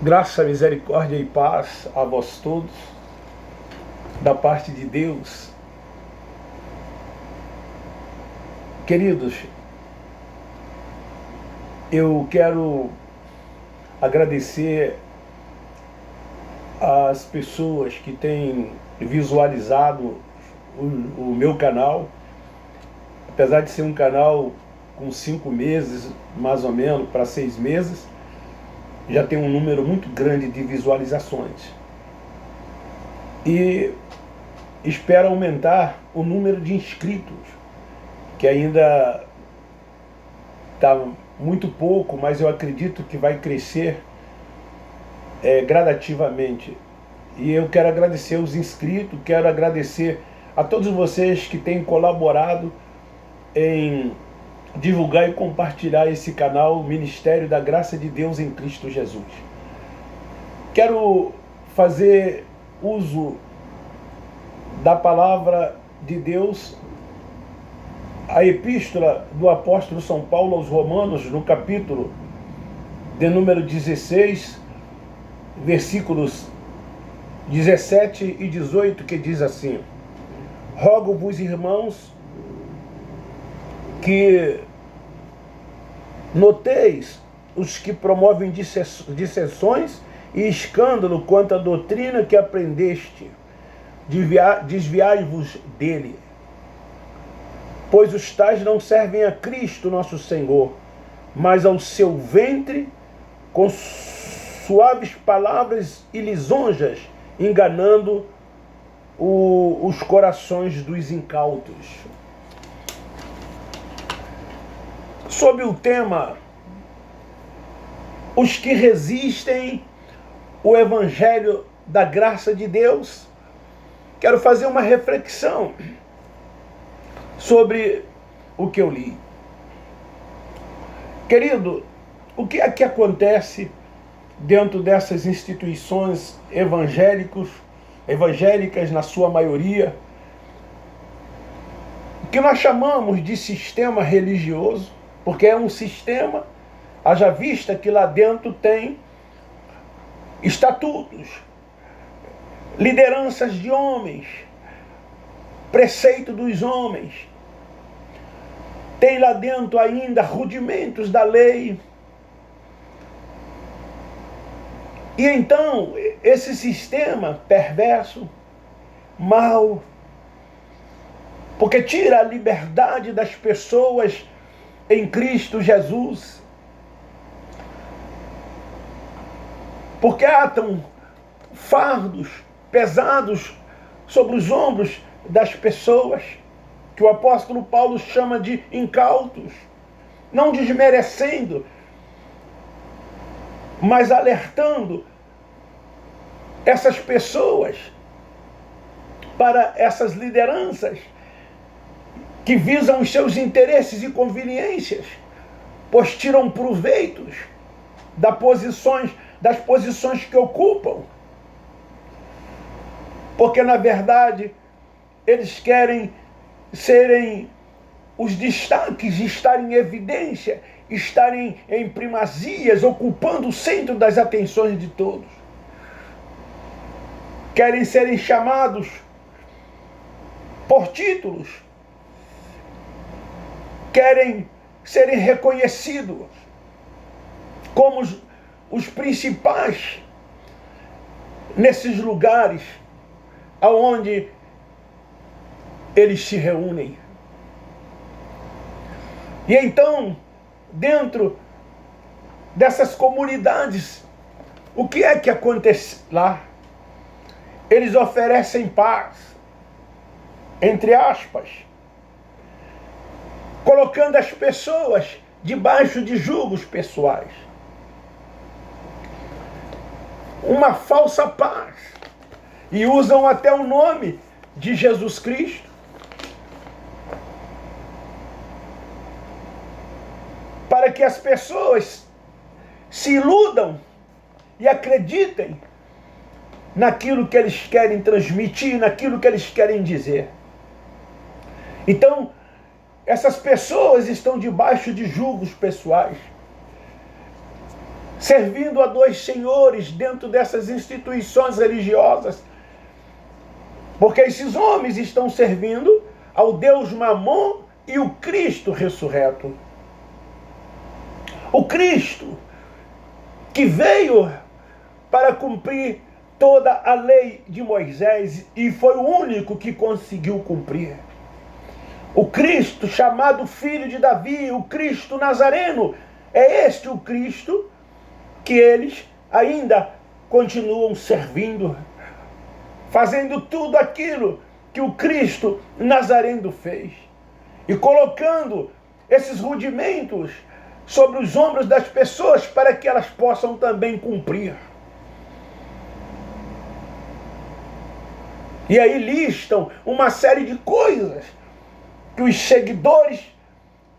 Graça, misericórdia e paz a vós todos, da parte de Deus. Queridos, eu quero agradecer às pessoas que têm visualizado o meu canal. Apesar de ser um canal com 5 meses, mais ou menos, para 6 meses, já tem um número muito grande de visualizações. E espero aumentar o número de inscritos, que ainda está muito pouco, mas eu acredito que vai crescer gradativamente. E eu quero agradecer os inscritos, quero agradecer a todos vocês que têm colaborado em divulgar e compartilhar esse canal, Ministério da Graça de Deus em Cristo Jesus. Quero fazer uso da palavra de Deus, a epístola do apóstolo São Paulo aos Romanos, no capítulo de número 16, versículos 17 e 18, que diz assim: Rogo-vos, irmãos, que noteis os que promovem dissensões e escândalo quanto à doutrina que aprendeste, desviai-vos dele. Pois os tais não servem a Cristo nosso Senhor, mas ao seu ventre, com suaves palavras e lisonjas, enganando os corações dos incautos. Sob o tema Os que resistem o Evangelho da Graça de Deus, quero fazer uma reflexão sobre o que eu li. Querido, o que é que acontece dentro dessas instituições evangélicas na sua maioria, que nós chamamos de sistema religioso, porque é um sistema, haja vista que lá dentro tem estatutos, lideranças de homens, preceito dos homens, tem lá dentro ainda rudimentos da lei. E então, esse sistema perverso, mau, porque tira a liberdade das pessoas em Cristo Jesus, porque atam fardos pesados sobre os ombros das pessoas, que o apóstolo Paulo chama de incautos, não desmerecendo, mas alertando essas pessoas para essas lideranças que visam os seus interesses e conveniências, pois tiram proveitos das posições que ocupam, porque na verdade eles querem serem os destaques, estarem em evidência, estarem em primazias, ocupando o centro das atenções de todos. Querem serem chamados por títulos, querem serem reconhecidos como os principais nesses lugares aonde eles se reúnem. E então, dentro dessas comunidades, o que é que acontece lá? Eles oferecem paz, entre aspas, colocando as pessoas debaixo de julgos pessoais. Uma falsa paz. E usam até o nome de Jesus Cristo. Para que as pessoas se iludam e acreditem naquilo que eles querem transmitir, naquilo que eles querem dizer. Então, essas pessoas estão debaixo de julgos pessoais. servindo a dois senhores dentro dessas instituições religiosas. Porque esses homens estão servindo ao Deus Mamon e o Cristo ressurreto. O Cristo que veio para cumprir toda a lei de Moisés e foi o único que conseguiu cumprir. O Cristo chamado Filho de Davi, o Cristo Nazareno, é este o Cristo que eles ainda continuam servindo, fazendo tudo aquilo que o Cristo Nazareno fez e colocando esses rudimentos sobre os ombros das pessoas para que elas possam também cumprir. E aí listam uma série de coisas que os seguidores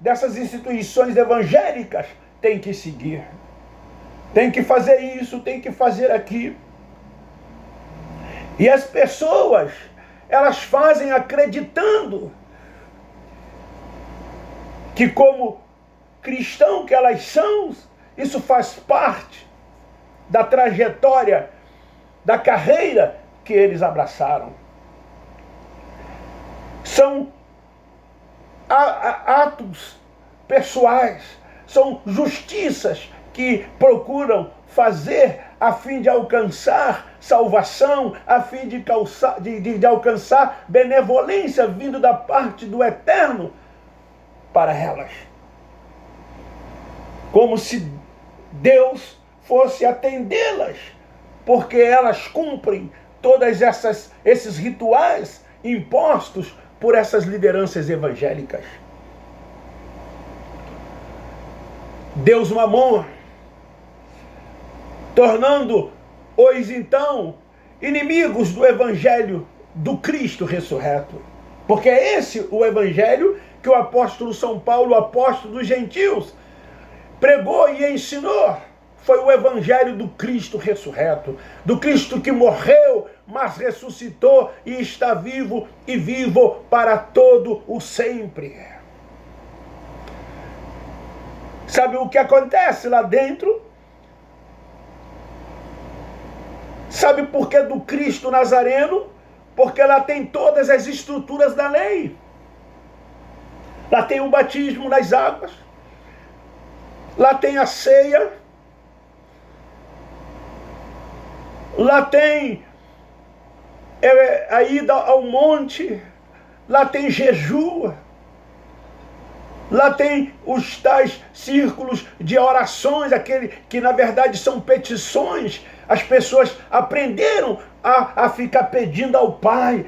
dessas instituições evangélicas têm que seguir. Tem que fazer isso, tem que fazer aquilo. E as pessoas, elas fazem acreditando que como cristão que elas são, isso faz parte da trajetória, da carreira que eles abraçaram. São atos pessoais, são justiças que procuram fazer a fim de alcançar salvação, a fim de alcançar benevolência vindo da parte do Eterno para elas. Como se Deus fosse atendê-las, porque elas cumprem todas esses rituais impostos por essas lideranças evangélicas. Deus Mamon, tornando-os então inimigos do evangelho do Cristo ressurreto. Porque é esse o evangelho que o apóstolo São Paulo, o apóstolo dos gentios, pregou e ensinou. Foi o evangelho do Cristo ressurreto, do Cristo que morreu, mas ressuscitou e está vivo e vivo para todo o sempre. Sabe o que acontece lá dentro? Sabe por que do Cristo Nazareno? Porque lá tem todas as estruturas da lei. Lá tem o batismo nas águas. Lá tem a ceia. Lá tem a ida ao monte. Lá tem jejum. Lá tem os tais círculos de orações, aquele que na verdade são petições. As pessoas aprenderam a ficar pedindo ao Pai.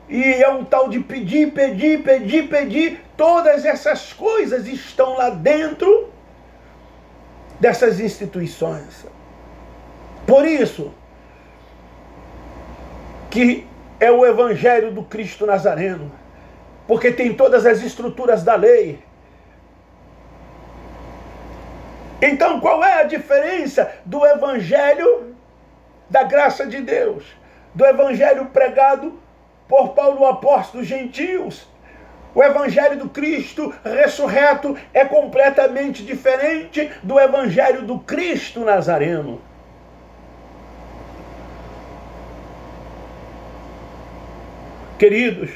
E é um tal de pedir, pedir, pedir, pedir. Todas essas coisas estão lá dentro dessas instituições. Por isso que é o evangelho do Cristo Nazareno. Porque tem todas as estruturas da lei. Então, qual é a diferença do evangelho da graça de Deus? Do evangelho pregado por Paulo, apóstolo dos gentios? O evangelho do Cristo ressurreto é completamente diferente do evangelho do Cristo Nazareno. Queridos,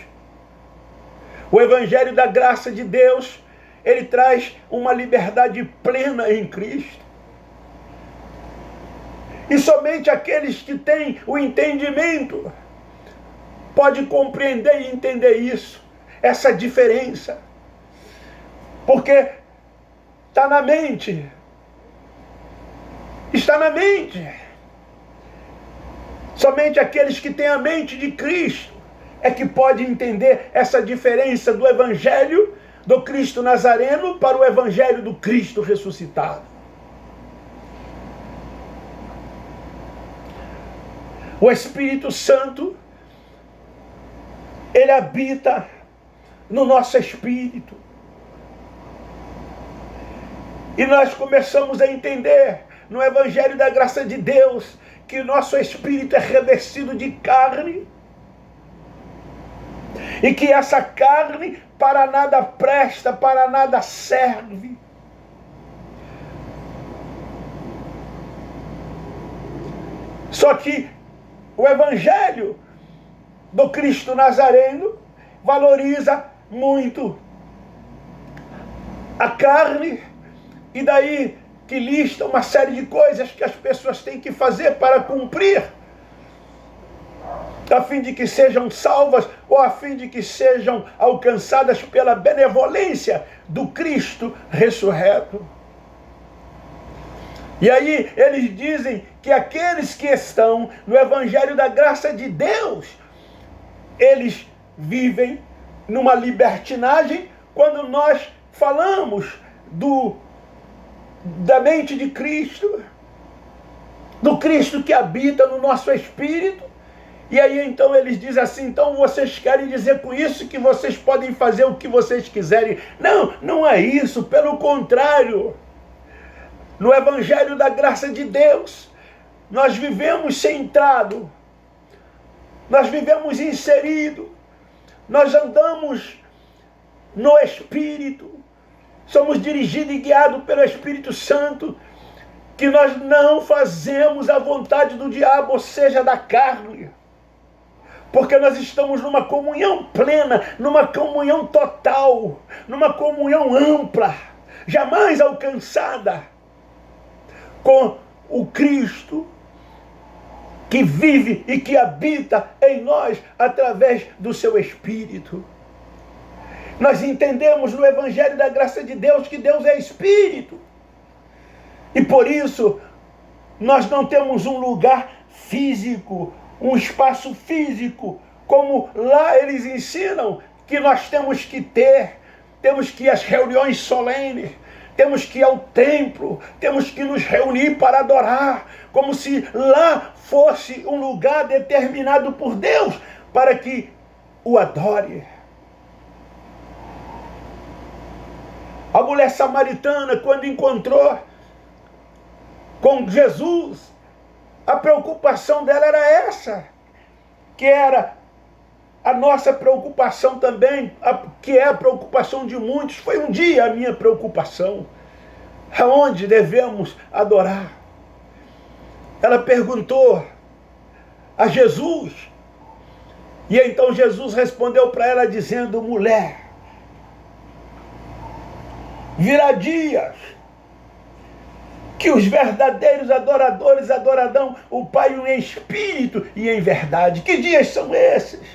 o evangelho da graça de Deus, ele traz uma liberdade plena em Cristo. E somente aqueles que têm o entendimento podem compreender e entender isso, essa diferença. Porque está na mente. Está na mente. Somente aqueles que têm a mente de Cristo é que pode entender essa diferença do evangelho do Cristo Nazareno para o evangelho do Cristo ressuscitado. O Espírito Santo, ele habita no nosso espírito. E nós começamos a entender no evangelho da graça de Deus que o nosso espírito é revestido de carne. E que essa carne para nada presta, para nada serve. Só que o evangelho do Cristo Nazareno valoriza muito a carne, e daí que lista uma série de coisas que as pessoas têm que fazer para cumprir, a fim de que sejam salvas, ou a fim de que sejam alcançadas pela benevolência do Cristo ressurreto. E aí eles dizem que aqueles que estão no Evangelho da graça de Deus, eles vivem numa libertinagem quando nós falamos da mente de Cristo, do Cristo que habita no nosso espírito. E aí então eles dizem assim: então vocês querem dizer com isso que vocês podem fazer o que vocês quiserem? Não, não é isso, pelo contrário. No Evangelho da graça de Deus, nós vivemos centrado, nós vivemos inserido, nós andamos no Espírito, somos dirigidos e guiados pelo Espírito Santo, que nós não fazemos a vontade do diabo, ou seja, da carne, porque nós estamos numa comunhão plena, numa comunhão total, numa comunhão ampla, jamais alcançada, com o Cristo que vive e que habita em nós através do seu Espírito. Nós entendemos no Evangelho da graça de Deus que Deus é Espírito. E por isso, nós não temos um lugar físico, um espaço físico, como lá eles ensinam que nós temos que ter. Temos que ir às reuniões solenes, temos que ir ao templo, temos que nos reunir para adorar, como se lá fosse um lugar determinado por Deus para que o adore. A mulher samaritana, quando encontrou com Jesus, a preocupação dela era essa, que era a nossa preocupação também, que é a preocupação de muitos. Foi um dia a minha preocupação. Aonde devemos adorar? Ela perguntou a Jesus, e então Jesus respondeu para ela dizendo: mulher, virá dias que os verdadeiros adoradores adorarão o Pai em espírito e em verdade. Que dias são esses?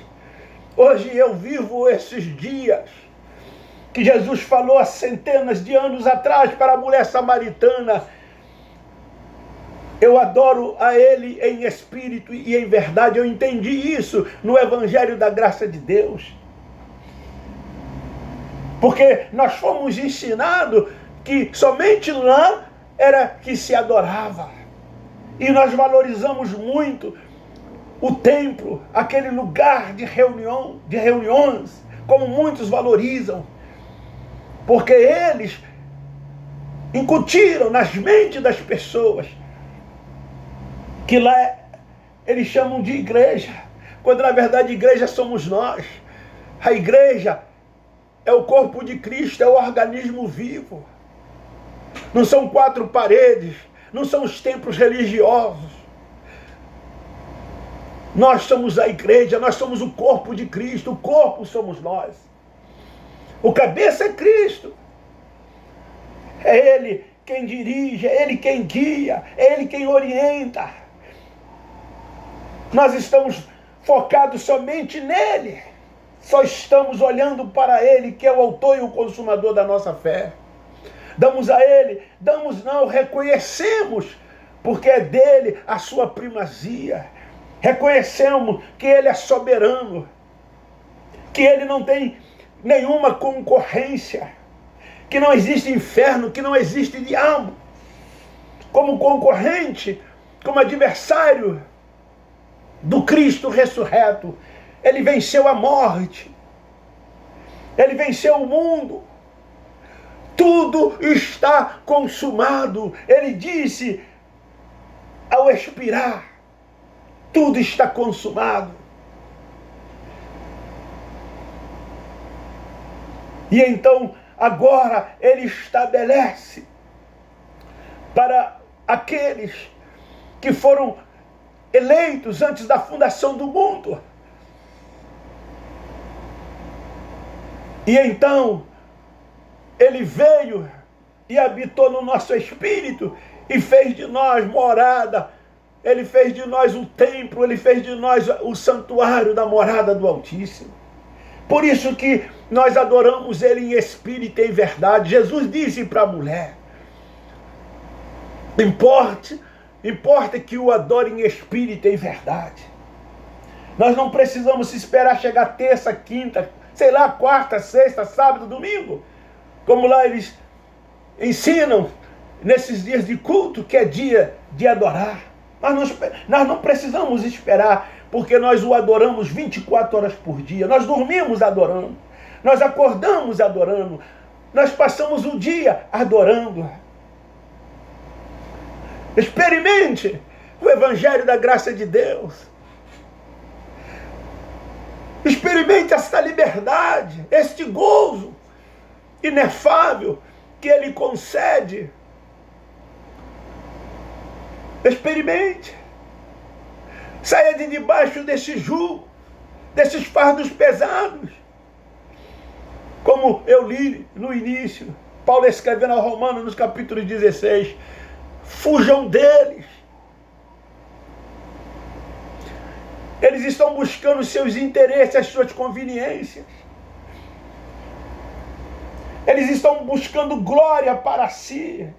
Hoje eu vivo esses dias que Jesus falou há centenas de anos atrás para a mulher samaritana. Eu adoro a Ele em espírito e em verdade. Eu entendi isso no Evangelho da graça de Deus. Porque nós fomos ensinados que somente lá era que se adorava. E nós valorizamos muito o templo, aquele lugar de reuniões, como muitos valorizam. Porque eles incutiram nas mentes das pessoas que lá eles chamam de igreja, quando na verdade igreja somos nós. A igreja é o corpo de Cristo, é o organismo vivo. Não são 4 paredes, não são os templos religiosos. Nós somos a igreja, nós somos o corpo de Cristo, o corpo somos nós. O cabeça é Cristo. É Ele quem dirige, é Ele quem guia, é Ele quem orienta. Nós estamos focados somente nele. Só estamos olhando para Ele, que é o autor e o consumador da nossa fé. Damos a Ele, reconhecemos, porque é dele a sua primazia. Reconhecemos que Ele é soberano, que Ele não tem nenhuma concorrência, que não existe inferno, que não existe diabo como concorrente, como adversário do Cristo ressurreto. Ele venceu a morte, Ele venceu o mundo, tudo está consumado. Ele disse ao expirar: tudo está consumado. E então, agora, Ele estabelece para aqueles que foram eleitos antes da fundação do mundo. E então, ele veio e habitou no nosso espírito e fez de nós morada. Ele fez de nós o templo, ele fez de nós o santuário da morada do Altíssimo. Por isso que nós adoramos ele em espírito e em verdade. Jesus disse para a mulher: importa que o adore em espírito e em verdade. Nós não precisamos esperar chegar terça, quinta, sei lá, quarta, sexta, sábado, domingo, como lá eles ensinam nesses dias de culto, que é dia de adorar. Nós não precisamos esperar, porque nós o adoramos 24 horas por dia. Nós dormimos adorando, nós acordamos adorando, nós passamos o dia adorando. Experimente o Evangelho da graça de Deus. Experimente esta liberdade, este gozo inefável que Ele concede. Experimente. Saia de debaixo desse jugo, desses fardos pesados. Como eu li no início, Paulo escrevendo aos Romanos, nos capítulos 16, fujam deles. Eles estão buscando os seus interesses, as suas conveniências. Eles estão buscando glória para si.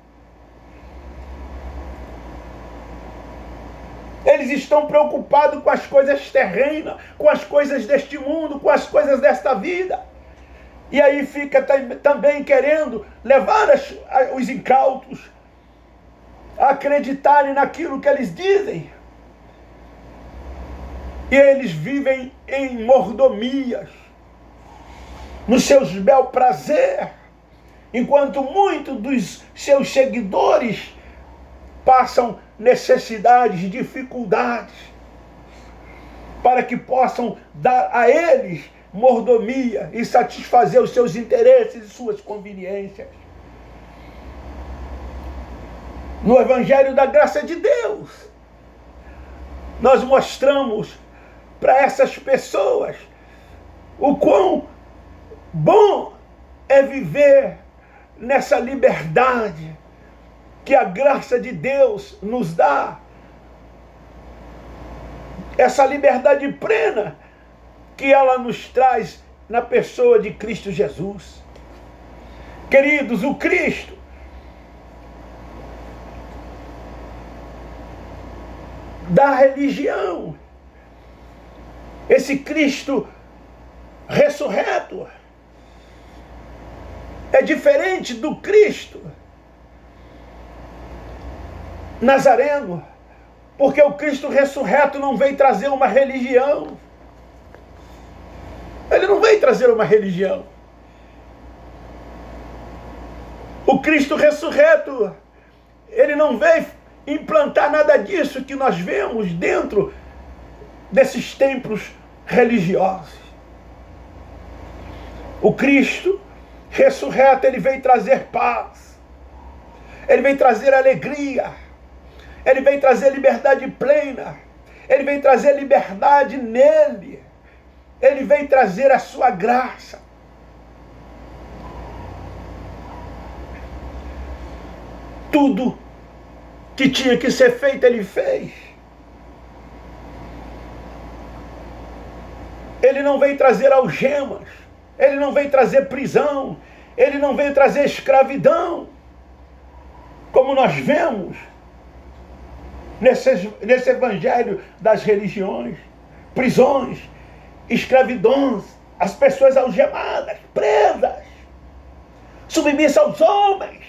Eles estão preocupados com as coisas terrenas, com as coisas deste mundo, com as coisas desta vida. E aí fica também querendo levar os incautos a acreditarem naquilo que eles dizem. E eles vivem em mordomias, nos seus bel prazer, enquanto muitos dos seus seguidores passam necessidades, dificuldades, para que possam dar a eles mordomia e satisfazer os seus interesses e suas conveniências. No Evangelho da graça de Deus, nós mostramos para essas pessoas o quão bom é viver nessa liberdade que a graça de Deus nos dá. Essa liberdade plena que ela nos traz na pessoa de Cristo Jesus. Queridos, o Cristo da religião, esse Cristo ressurreto, é diferente do Cristo nazareno, porque o Cristo ressurreto não veio trazer uma religião. Ele não veio trazer uma religião. O Cristo ressurreto, ele não veio implantar nada disso que nós vemos dentro desses templos religiosos. O Cristo ressurreto, ele veio trazer paz, ele veio trazer alegria, ele veio trazer liberdade plena, ele veio trazer liberdade nele, ele veio trazer a sua graça. Tudo que tinha que ser feito, ele fez. Ele não veio trazer algemas, ele não veio trazer prisão, ele não veio trazer escravidão, como nós vemos nesse evangelho das religiões, prisões, escravidões, as pessoas algemadas, presas, submissas aos homens.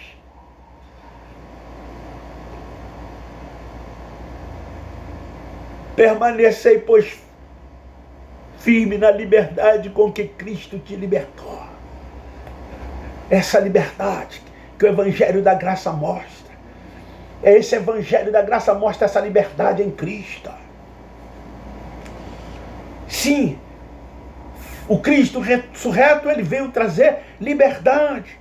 Permanecei, pois, firme na liberdade com que Cristo te libertou. Essa liberdade que o Evangelho da Graça mostra. Esse Evangelho da Graça mostra essa liberdade em Cristo. Sim, o Cristo ressurreto, ele veio trazer liberdade.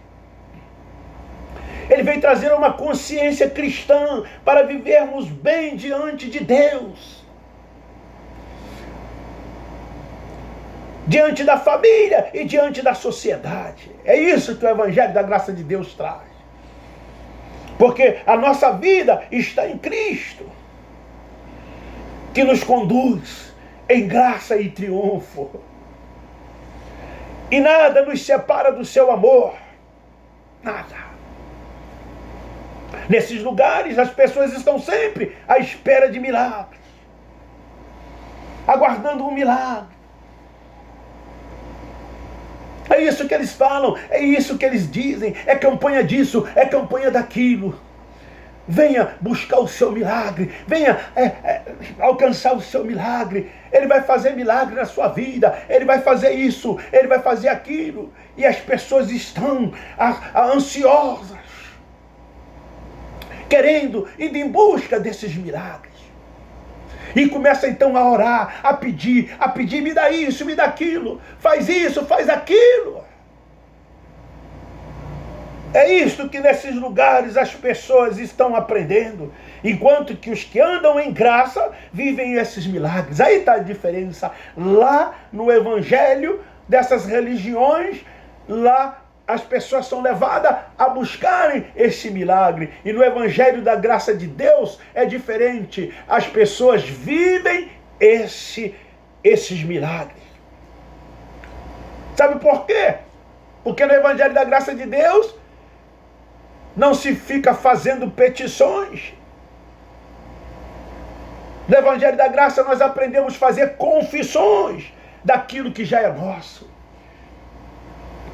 Ele veio trazer uma consciência cristã para vivermos bem diante de Deus. diante da família e diante da sociedade. É isso que o Evangelho da Graça de Deus traz. Porque a nossa vida está em Cristo, que nos conduz em graça e triunfo. E nada nos separa do seu amor. Nada. Nesses lugares, as pessoas estão sempre à espera de milagres, aguardando um milagre. É isso que eles falam, é isso que eles dizem, é campanha disso, é campanha daquilo. Venha buscar o seu milagre, venha alcançar o seu milagre. Ele vai fazer milagre na sua vida, ele vai fazer isso, ele vai fazer aquilo. E as pessoas estão ansiosas, querendo, indo em busca desses milagres. E começa então a orar, a pedir, me dá isso, me dá aquilo, faz isso, faz aquilo. É isto que nesses lugares as pessoas estão aprendendo, enquanto que os que andam em graça vivem esses milagres. Aí está a diferença. Lá no Evangelho dessas religiões, lá as pessoas são levadas a buscarem esse milagre. E no Evangelho da Graça de Deus é diferente. As pessoas vivem esses milagres. Sabe por quê? Porque no Evangelho da Graça de Deus não se fica fazendo petições. No Evangelho da Graça nós aprendemos a fazer confissões daquilo que já é nosso.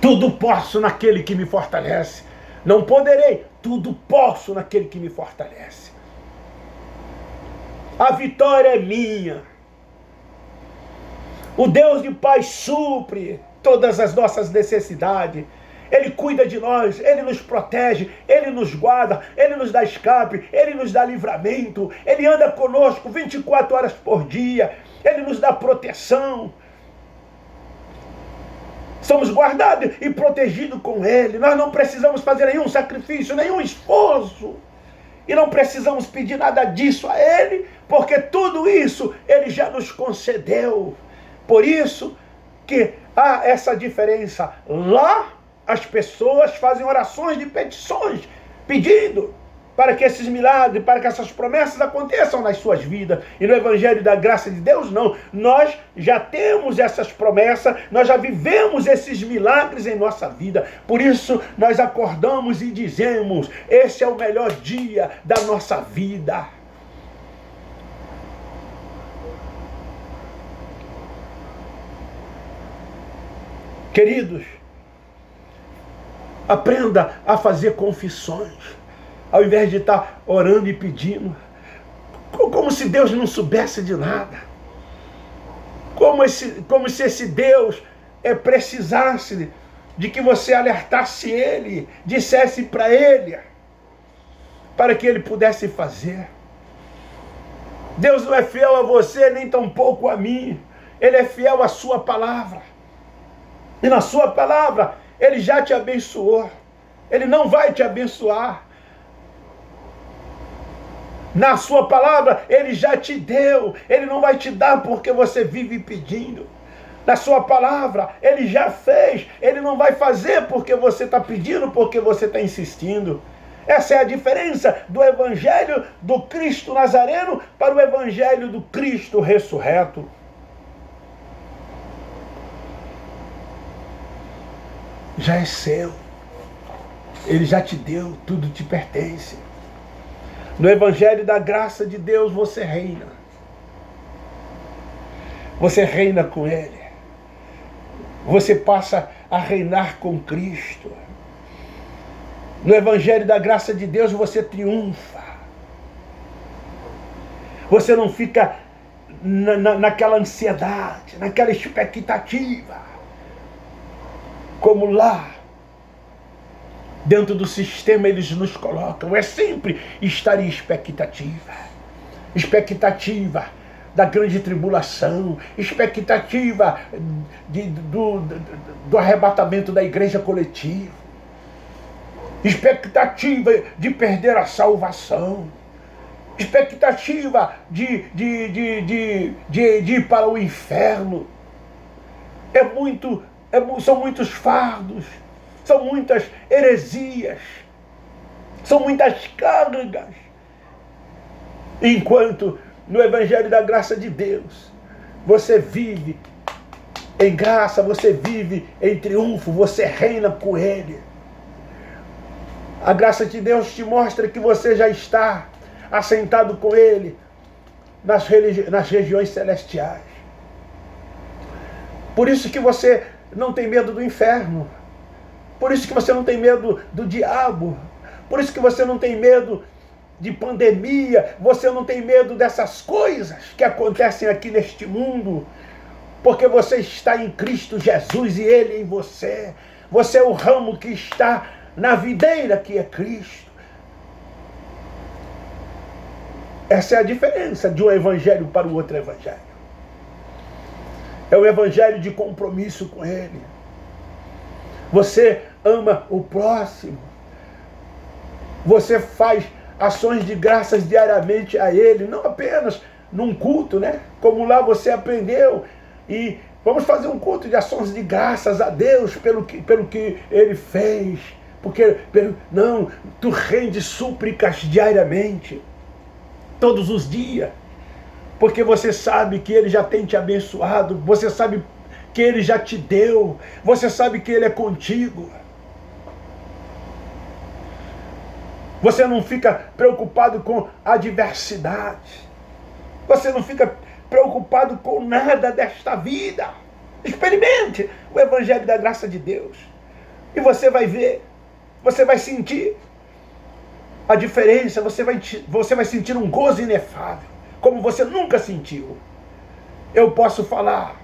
Tudo posso naquele que me fortalece. Não poderei, tudo posso naquele que me fortalece. A vitória é minha. O Deus de paz supre todas as nossas necessidades. Ele cuida de nós, Ele nos protege, Ele nos guarda, Ele nos dá escape, Ele nos dá livramento, Ele anda conosco 24 horas por dia, Ele nos dá proteção. Somos guardados e protegidos com Ele. Nós não precisamos fazer nenhum sacrifício, nenhum esforço. E não precisamos pedir nada disso a Ele, porque tudo isso Ele já nos concedeu. Por isso que há essa diferença. Lá as pessoas fazem orações de petições, pedindo para que esses milagres, para que essas promessas aconteçam nas suas vidas. E no Evangelho da Graça de Deus, não. Nós já temos essas promessas, nós já vivemos esses milagres em nossa vida. Por isso, nós acordamos e dizemos, esse é o melhor dia da nossa vida. Queridos, aprenda a fazer confissões. Ao invés de estar orando e pedindo, como se Deus não soubesse de nada, como se esse Deus precisasse de que você alertasse Ele, dissesse para Ele, para que Ele pudesse fazer. Deus não é fiel a você, nem tampouco a mim. Ele é fiel à sua palavra. E na sua palavra, Ele já te abençoou. Ele não vai te abençoar. Na sua palavra, Ele já te deu. Ele não vai te dar porque você vive pedindo. Na sua palavra, Ele já fez. Ele não vai fazer porque você está pedindo, porque você está insistindo. Essa é a diferença do Evangelho do Cristo Nazareno para o Evangelho do Cristo ressurreto. Já é seu. Ele já te deu, tudo te pertence. No Evangelho da Graça de Deus você reina. Você reina com Ele. Você passa a reinar com Cristo. No Evangelho da Graça de Deus você triunfa. Você não fica naquela ansiedade, naquela expectativa. Como lá, dentro do sistema eles nos colocam. É sempre estar em expectativa. Expectativa da grande tribulação. Expectativa do arrebatamento da igreja coletiva. Expectativa de perder a salvação. Expectativa de ir para o inferno. São muitos fardos, são muitas heresias, são muitas cargas. Enquanto no Evangelho da graça de Deus, você vive em graça, você vive em triunfo, você reina com Ele. A graça de Deus te mostra que você já está assentado com Ele nas regiões celestiais. Por isso que você não tem medo do inferno. Por isso que você não tem medo do diabo. Por isso que você não tem medo de pandemia. Você não tem medo dessas coisas que acontecem aqui neste mundo. Porque você está em Cristo Jesus e Ele em você. Você é o ramo que está na videira que é Cristo. Essa é a diferença de um evangelho para o outro evangelho. É o evangelho de compromisso com Ele. Você ama o próximo. Você faz ações de graças diariamente a Ele, não apenas num culto, né? Como lá você aprendeu. E vamos fazer um culto de ações de graças a Deus pelo que Ele fez. Porque, não, tu rende súplicas diariamente, todos os dias. Porque você sabe que Ele já tem te abençoado, você sabe que Ele já te deu, você sabe que Ele é contigo. Você não fica preocupado com adversidade. Você não fica preocupado com nada desta vida. Experimente o Evangelho da graça de Deus. E você vai ver, você vai sentir a diferença, você vai sentir um gozo inefável, como você nunca sentiu. Eu posso falar,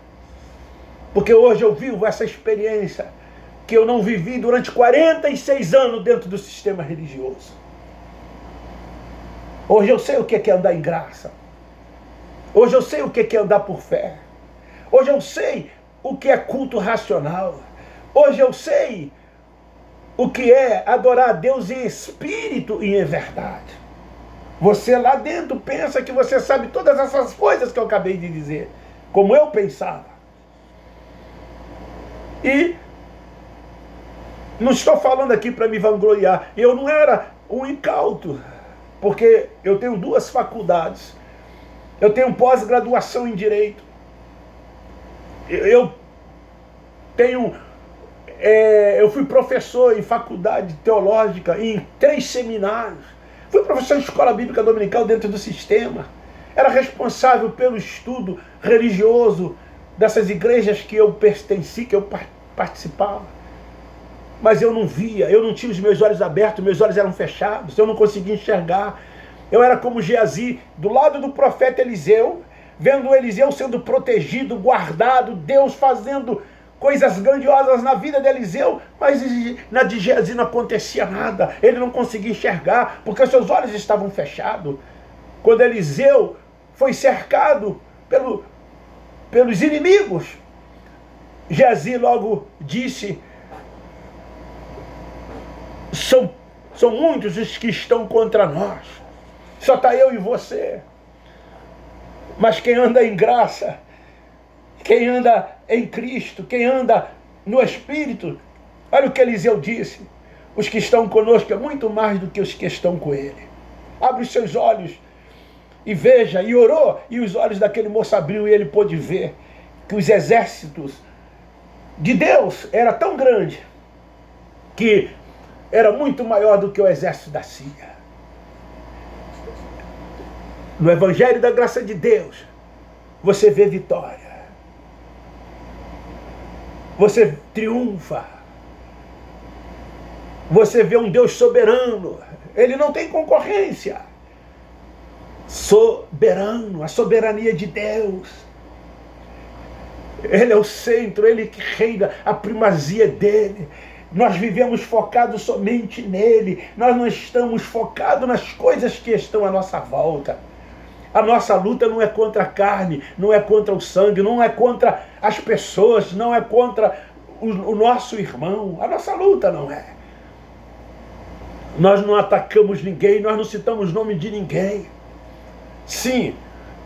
porque hoje eu vivo essa experiência que eu não vivi durante 46 anos dentro do sistema religioso. Hoje eu sei o que é andar em graça. Hoje eu sei o que é andar por fé. Hoje eu sei o que é culto racional. Hoje eu sei o que é adorar a Deus em espírito e em verdade. Você lá dentro pensa que você sabe todas essas coisas que eu acabei de dizer, como eu pensava. E não estou falando aqui para me vangloriar. Eu não era um incauto, porque eu tenho 2 faculdades. Eu tenho pós-graduação em Direito. Eu fui professor em faculdade teológica, em 3 seminários. Fui professor de escola bíblica dominical dentro do sistema. Era responsável pelo estudo religioso dessas igrejas que eu pertenci, que eu participava. Mas eu não via, eu não tinha os meus olhos abertos, meus olhos eram fechados, eu não conseguia enxergar. Eu era como Geazi, do lado do profeta Eliseu, vendo Eliseu sendo protegido, guardado, Deus fazendo coisas grandiosas na vida de Eliseu, mas na de Geazi não acontecia nada. Ele não conseguia enxergar, porque seus olhos estavam fechados. Quando Eliseu foi cercado pelos inimigos, Geazi logo disse: são muitos os que estão contra nós, só está eu e você. Mas quem anda em graça, quem anda em Cristo, quem anda no Espírito, olha o que Eliseu disse: os que estão conosco é muito mais do que os que estão com ele. Abre os seus olhos e veja. E orou, e os olhos daquele moço abriu, e ele pôde ver que os exércitos de Deus era tão grande que era muito maior do que o exército da Síria. No Evangelho da graça de Deus, você vê vitória. Você triunfa. Você vê um Deus soberano. Ele não tem concorrência. Soberano, a soberania de Deus. Ele é o centro, Ele que reina, a primazia dele. Nós vivemos focados somente nele. Nós não estamos focados nas coisas que estão à nossa volta. A nossa luta não é contra a carne, não é contra o sangue, não é contra as pessoas, não é contra o nosso irmão. A nossa luta não é. Nós não atacamos ninguém, nós não citamos nome de ninguém. Sim,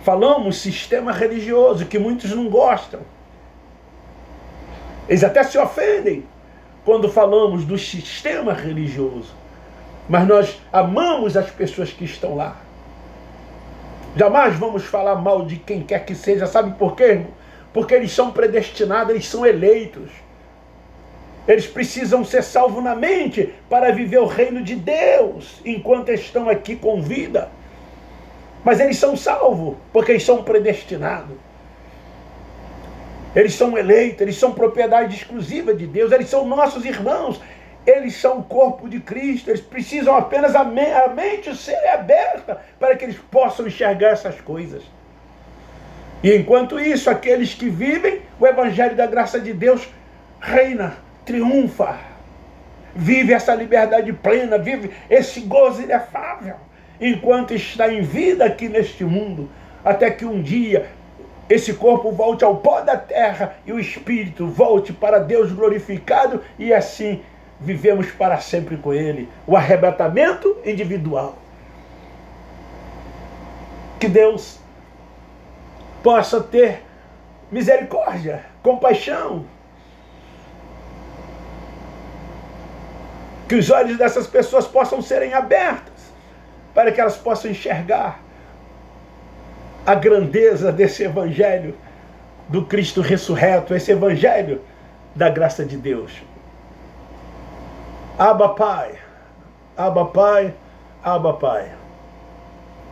falamos sistema religioso, que muitos não gostam. Eles até se ofendem quando falamos do sistema religioso. Mas nós amamos as pessoas que estão lá. Jamais vamos falar mal de quem quer que seja. Sabe por quê, irmão? Porque eles são predestinados, eles são eleitos. Eles precisam ser salvos na mente para viver o reino de Deus enquanto estão aqui com vida. Mas eles são salvos porque eles são predestinados. Eles são eleitos, eles são propriedade exclusiva de Deus, eles são nossos irmãos, eles são o corpo de Cristo, eles precisam apenas a mente ser aberta para que eles possam enxergar essas coisas. E enquanto isso, aqueles que vivem o Evangelho da graça de Deus reina, triunfa, vive essa liberdade plena, vive esse gozo inefável, enquanto está em vida aqui neste mundo, até que um dia esse corpo volte ao pó da terra e o espírito volte para Deus glorificado e assim vivemos para sempre com Ele. O arrebatamento individual. Que Deus possa ter misericórdia, compaixão. Que os olhos dessas pessoas possam serem abertos para que elas possam enxergar a grandeza desse evangelho do Cristo ressurreto, esse evangelho da graça de Deus. Abba Pai, Abba Pai, Abba Pai.